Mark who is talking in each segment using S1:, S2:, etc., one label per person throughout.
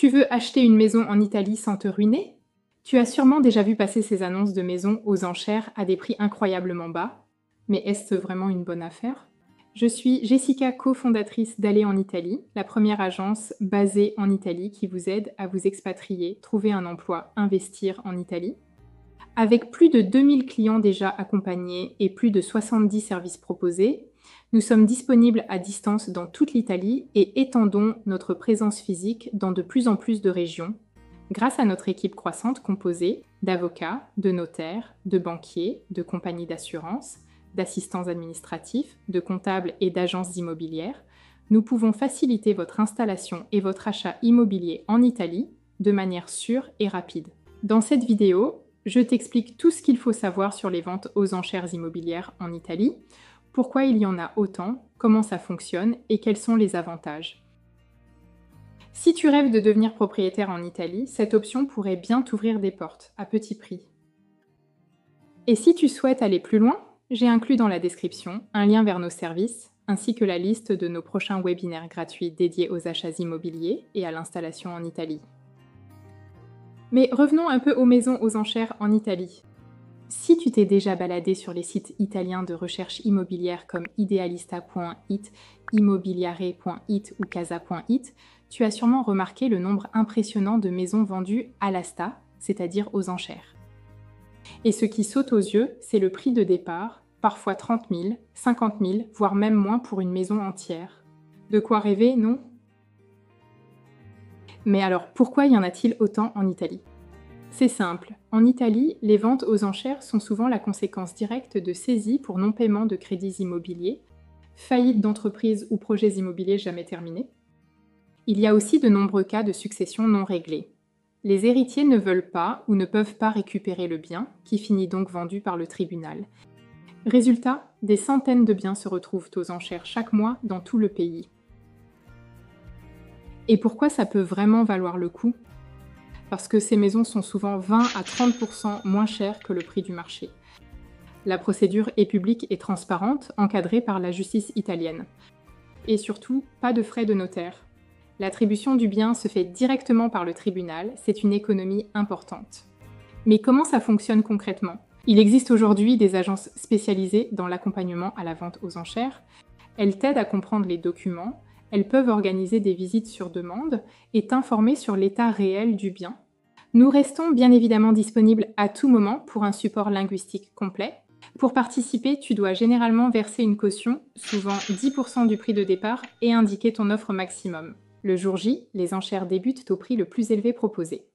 S1: Tu veux acheter une maison en Italie sans te ruiner? Tu as sûrement déjà vu passer ces annonces de maisons aux enchères à des prix incroyablement bas. Mais est-ce vraiment une bonne affaire? Je suis Jessica, cofondatrice d'Aller en Italie, la première agence basée en Italie qui vous aide à vous expatrier, trouver un emploi, investir en Italie. Avec plus de 2000 clients déjà accompagnés et plus de 70 services proposés, nous sommes disponibles à distance dans toute l'Italie et étendons notre présence physique dans de plus en plus de régions, grâce à notre équipe croissante composée d'avocats, de notaires, de banquiers, de compagnies d'assurance, d'assistants administratifs, de comptables et d'agences immobilières. Nous pouvons faciliter votre installation et votre achat immobilier en Italie de manière sûre et rapide. Dans cette vidéo, je t'explique tout ce qu'il faut savoir sur les ventes aux enchères immobilières en Italie, pourquoi il y en a autant, comment ça fonctionne et quels sont les avantages. Si tu rêves de devenir propriétaire en Italie, cette option pourrait bien t'ouvrir des portes, à petit prix. Et si tu souhaites aller plus loin, j'ai inclus dans la description un lien vers nos services, ainsi que la liste de nos prochains webinaires gratuits dédiés aux achats immobiliers et à l'installation en Italie. Mais revenons un peu aux maisons aux enchères en Italie. Si tu t'es déjà baladé sur les sites italiens de recherche immobilière comme idealista.it, immobiliare.it ou casa.it, tu as sûrement remarqué le nombre impressionnant de maisons vendues à l'asta, c'est-à-dire aux enchères. Et ce qui saute aux yeux, c'est le prix de départ, parfois 30 000, 50 000, voire même moins pour une maison entière. De quoi rêver, non? Mais alors, pourquoi y en a-t-il autant en Italie? C'est simple. En Italie, les ventes aux enchères sont souvent la conséquence directe de saisies pour non-paiement de crédits immobiliers, faillites d'entreprises ou projets immobiliers jamais terminés. Il y a aussi de nombreux cas de succession non réglés. Les héritiers ne veulent pas ou ne peuvent pas récupérer le bien, qui finit donc vendu par le tribunal. Résultat, des centaines de biens se retrouvent aux enchères chaque mois dans tout le pays. Et pourquoi ça peut vraiment valoir le coup? Parce que ces maisons sont souvent 20 à 30% moins chères que le prix du marché. La procédure est publique et transparente, encadrée par la justice italienne. Et surtout, pas de frais de notaire. L'attribution du bien se fait directement par le tribunal, c'est une économie importante. Mais comment ça fonctionne concrètement? Il existe aujourd'hui des agences spécialisées dans l'accompagnement à la vente aux enchères. Elles t'aident à comprendre les documents, elles peuvent organiser des visites sur demande et t'informer sur l'état réel du bien. Nous restons bien évidemment disponibles à tout moment pour un support linguistique complet. Pour participer, tu dois généralement verser une caution, souvent 10% du prix de départ, et indiquer ton offre maximum. Le jour J, les enchères débutent au prix le plus élevé proposé.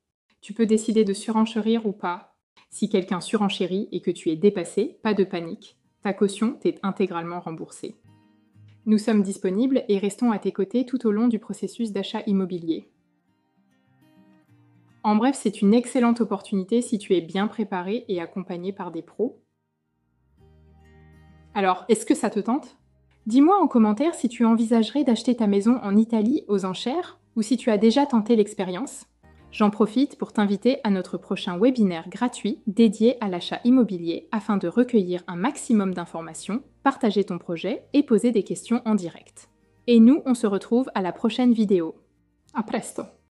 S1: Tu peux décider de surenchérir ou pas. Si quelqu'un surenchérit et que tu es dépassé, pas de panique. Ta caution t'est intégralement remboursée. Nous sommes disponibles et restons à tes côtés tout au long du processus d'achat immobilier. En bref, c'est une excellente opportunité si tu es bien préparé et accompagné par des pros. Alors, est-ce que ça te tente? Dis-moi en commentaire si tu envisagerais d'acheter ta maison en Italie aux enchères ou si tu as déjà tenté l'expérience. J'en profite pour t'inviter à notre prochain webinaire gratuit dédié à l'achat immobilier afin de recueillir un maximum d'informations, partager ton projet et poser des questions en direct. Et nous, on se retrouve à la prochaine vidéo. A presto!